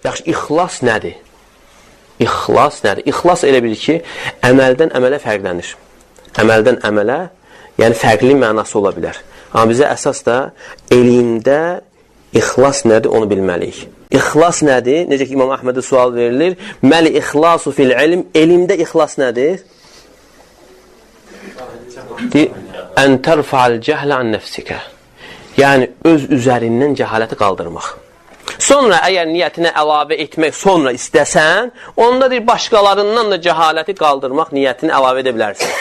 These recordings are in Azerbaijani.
Yaxşı, ixlas nədir? İxlas nədir? İxlas elə bilir ki, əməldən əmələ fərqlənir. Əməldən əmələ, yəni fərqli mənası ola bilər. Amma bizə əsas da elmdə ixlas nədir, onu bilməliyik. İxlas nədir? Necə ki, İmam Əhmədə sual verilir. Məli ixlasu fil ilm. Elmdə ixlas nədir? Ən tərfa'l cəhlə an nəfsikə. Yəni, öz üzərindən cəhaləti qaldırmaq. Sonra, əgər niyyətinə əlavə etmək sonra istəsən, onda deyir, başqalarından da cəhaləti qaldırmaq niyyətini əlavə edə bilərsən.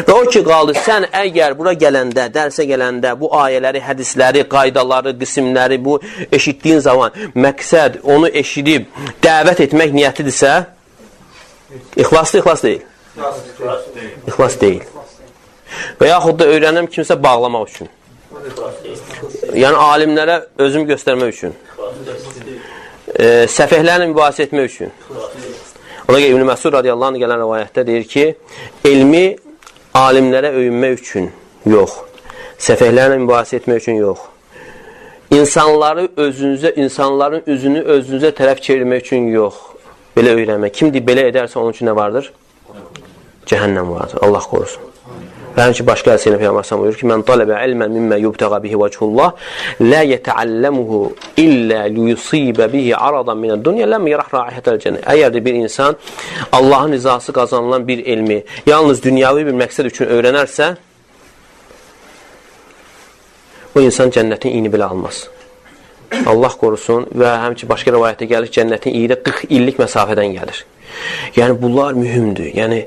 Və o ki, qaldı, sən əgər bura gələndə, dərsə gələndə bu ayələri, hədisləri, qaydaları, qismləri, bu eşitdiyin zaman məqsəd onu eşidib, dəvət etmək niyyətidirsə, ixlaslı, ixlas deyil. İxlas deyil. Və yaxud da öyrənəm kimsə bağlamaq üçün. Yəni, alimlərə özümü göstərmək üçün. Səfəhlərlə mübahisə etmək üçün. Ona görə İbn Məsud radiyallahu anh gələn rivayətdə deyir ki, elmi alimlərə öyünmək üçün yox. Səfəhlərlə mübahisə etmək üçün yox. İnsanların üzünü özünüzə tərəf çevirmək üçün yox. Belə öyrənmək. Kimdir belə edərsə onun üçün nə vardır? Cəhənnəm vardır. Allah qorusun. Və həmçə başqa hədisində Peyğəmbər sallallahu əleyhi və səlləm buyurur ki: "Mən talaba ilmen mimma yubtağa bihi vecihullah, la yeta'allamuhu illa liyusiba bihi aradan min ad-dunya lam yarah ra'ihatal cennah." Əgər də bir insan Allahın rızası qazanılan bir elmi yalnız dünyavi bir məqsəd üçün öyrənərsə, o insan cənnətin iyini belə almaz. Allah qorusun və həmçə başqa rivayətdə gəlir ki, cənnətin iyi də 40 illik məsafədən gəlir. Yəni, bunlar mühümdür, yəni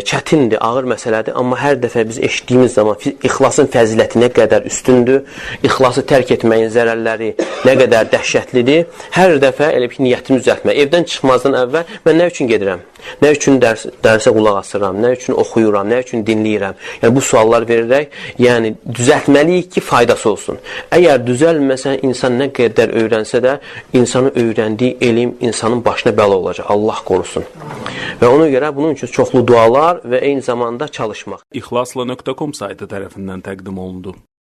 çətindir, ağır məsələdir, amma hər dəfə biz eşitdiyimiz zaman ixlasın fəziləti nə qədər üstündür, ixlası tərk etməyin zərərləri nə qədər dəhşətlidir, hər dəfə elə bir niyyətimi düzəltmək. Evdən çıxmazdan əvvəl mən nə üçün gedirəm? Nə üçün dərsə qulaq asıram? Nə üçün oxuyuram? Nə üçün dinləyirəm? Yəni, bu suallar verərək, yəni düzəltməliyik ki, faydası olsun. Əgər düzəlməsə, insan nə qədər öyrənsə də, insanın öyrəndiyi elm insanın başına bəla olacaq. Allah qorusun. Və ona görə bunun üçün çoxlu dualar və eyni zamanda çalışmaq. İxlasla.com saytı tərəfindən təqdim olundu.